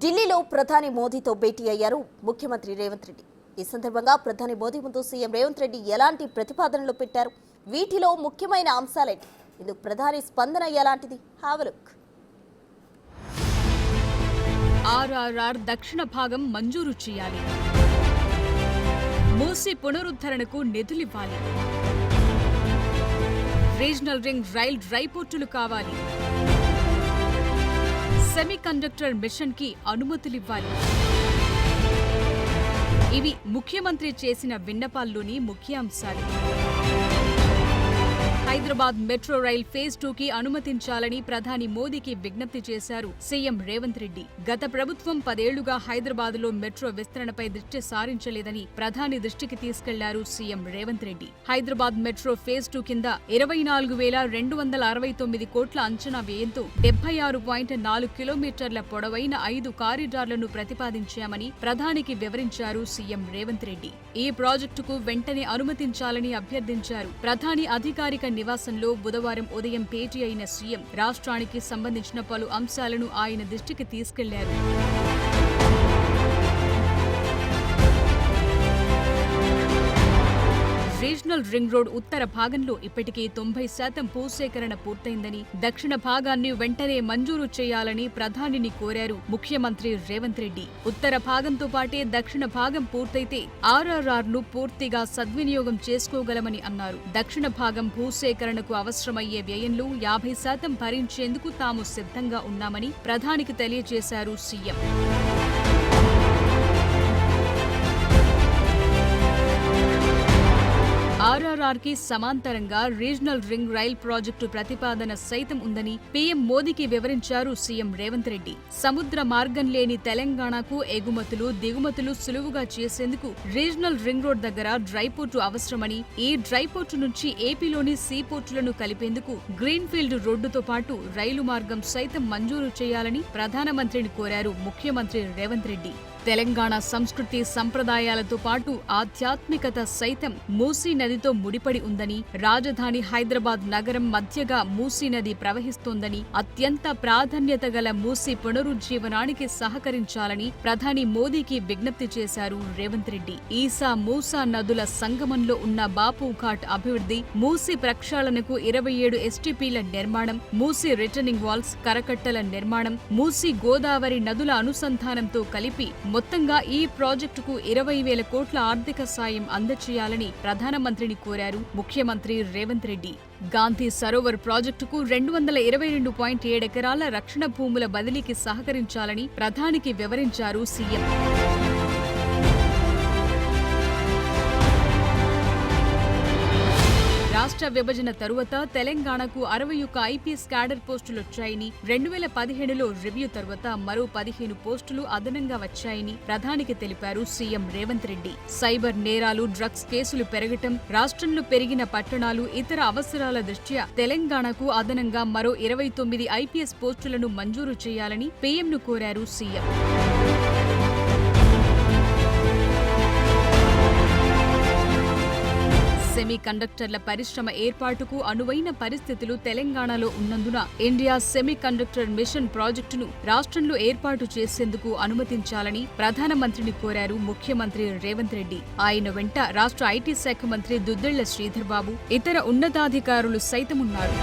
ఢిల్లీలో ప్రధాని మోదీతో భేటీ అయ్యారు ముఖ్యమంత్రి రేవంత్ రెడ్డి. ఈ సందర్భంగా ప్రధాని మోదీ ముందు సీఎం రేవంత్ రెడ్డి ఎలాంటి ప్రతిపాదనలు పెట్టారు, వీటిలో ముఖ్యమైన అంశాలేంటి, ఇందుకు ప్రధాని స్పందన ఎలాంటిది? Have a look. ఆర్ఆర్ఆర్ దక్షిణ భాగం మంజూరు చేయాలి, మూసీ పునరుద్ధరణకు నిధులివ్వాలి, రీజనల్ రింగ్ రైల్ డ్రైపోర్టులు కావాలి, సెమీకండక్టర్ మిషన్ కి అనుమతులివ్వాలి. ఇవి ముఖ్యమంత్రి చేసిన విన్నపాల్లోని ముఖ్యాంశాలు. హైదరాబాద్ మెట్రో రైల్ ఫేజ్ 2కి అనుమతించాలని ప్రధాని మోదీకి విజ్ఞప్తి చేశారు సీఎం రేవంత్ రెడ్డి. గత ప్రభుత్వం 10 ఏళ్లుగా హైదరాబాద్లో మెట్రో విస్తరణపై దృష్టి సారించలేదని ప్రధాని దృష్టికి తీసుకెళ్లారు CM Revanth Reddy. Hyderabad metro phase 2 కింద 24,269 కోట్ల అంచనా వ్యయంతో 76.4 కిలోమీటర్ల పొడవైన 5 కారిడార్లను ప్రతిపాదించామని ప్రధానికి వివరించారు సీఎం రేవంత్ రెడ్డి. ఈ ప్రాజెక్టుకు వెంటనే అనుమతించాలని అభ్యర్థించారు. ప్రధాని అధికారిక నివాసంలో బుధవారం ఉదయం భేటీ అయిన సీఎం రాష్ట్రానికి సంబంధించిన పలు అంశాలను ఆయన దృష్టికి తీసుకెళ్లారు. రీజనల్ రింగ్ రోడ్ ఉత్తర భాగంలో ఇప్పటికే 90% భూసేకరణ పూర్తయిందని, దక్షిణ భాగాన్ని వెంటనే మంజూరు చేయాలని ప్రధానిని కోరారు ముఖ్యమంత్రి రేవంత్ రెడ్డి. ఉత్తర భాగంతో పాటే దక్షిణ భాగం పూర్తయితే ఆర్ఆర్ఆర్ ను పూర్తిగా సద్వినియోగం చేసుకోగలమని అన్నారు. దక్షిణ భాగం భూసేకరణకు అవసరమయ్యే వ్యయంలో 50% భరించేందుకు తాము సిద్ధంగా ఉన్నామని ప్రధానికి తెలియజేశారు సీఎం. ఆర్ఆర్ఆర్ కి సమాంతరంగా రీజనల్ రింగ్ రైల్ ప్రాజెక్టు ప్రతిపాదన సైతం ఉందని పీఎం మోదీకి వివరించారు సీఎం రేవంత్ రెడ్డి. సముద్ర మార్గం లేని తెలంగాణకు ఎగుమతులు దిగుమతులు సులువుగా చేసేందుకు రీజనల్ రింగ్ రోడ్ దగ్గర డ్రైపోర్టు అవసరమని, ఈ డ్రైపోర్టు నుంచి ఏపీలోని సీపోర్టులను కలిపేందుకు గ్రీన్ఫీల్డ్ రోడ్డుతో పాటు రైలు మార్గం సైతం మంజూరు చేయాలని ప్రధానమంత్రిని కోరారు ముఖ్యమంత్రి రేవంత్ రెడ్డి. తెలంగాణ సంస్కృతి సంప్రదాయాలతో పాటు ఆధ్యాత్మికత సైతం మూసీ నదితో ముడిపడి ఉందని, రాజధాని హైదరాబాద్ నగరం మధ్యగా మూసీ నది ప్రవహిస్తోందని, అత్యంత ప్రాధాన్యత గల మూసీ పునరుజ్జీవనానికి సహకరించాలని ప్రధాని మోదీకి విజ్ఞప్తి చేశారు రేవంత్ రెడ్డి. ఈసా మూసా నదుల సంగమంలో ఉన్న బాపు ఘాట్ అభివృద్ధి, మూసీ ప్రక్షాళనకు 27 ఎస్టీపీల నిర్మాణం, మూసీ రిటర్నింగ్ వాల్స్, కరకట్టల నిర్మాణం, మూసీ గోదావరి నదుల అనుసంధానంతో కలిపి మొత్తంగా ఈ ప్రాజెక్టుకు 20,000 కోట్ల ఆర్థిక సాయం అందచేయాలని ప్రధానమంత్రిని కోరారు ముఖ్యమంత్రి రేవంత్ రెడ్డి. గాంధీ సరోవర్ ప్రాజెక్టుకు 222.7 ఎకరాల రక్షణ భూముల బదిలీకి సహకరించాలని ప్రధానికి వివరించారు సీఎం. రాష్ట్ర విభజన తరువాత తెలంగాణకు 61 ఐపీఎస్ క్యాడర్ పోస్టులొచ్చాయని, 2017లో రివ్యూ తరువాత మరో 15 పోస్టులు అదనంగా వచ్చాయని ప్రధానికి తెలిపారు సీఎం రేవంత్ రెడ్డి. సైబర్ నేరాలు, డ్రగ్స్ కేసులు పెరగటం, రాష్ట్రంలో పెరిగిన పట్టణాలు, ఇతర అవసరాల దృష్ట్యా తెలంగాణకు అదనంగా మరో 29 ఐపీఎస్ పోస్టులను మంజూరు చేయాలని పీఎంను కోరారు సీఎం. సెమీ కండక్టర్ల పరిశ్రమ ఏర్పాటుకు అనువైన పరిస్థితులు తెలంగాణలో ఉన్నందున ఇండియా సెమీ కండక్టర్ మిషన్ ప్రాజెక్టును రాష్ట్రంలో ఏర్పాటు చేసేందుకు అనుమతించాలని ప్రధానమంత్రిని కోరారు ముఖ్యమంత్రి రేవంత్ రెడ్డి. ఆయన వెంట రాష్ట్ర ఐటీ శాఖ మంత్రి దుద్దిళ్ల శ్రీధర్ బాబు, ఇతర ఉన్నతాధికారులు సైతం ఉన్నారు.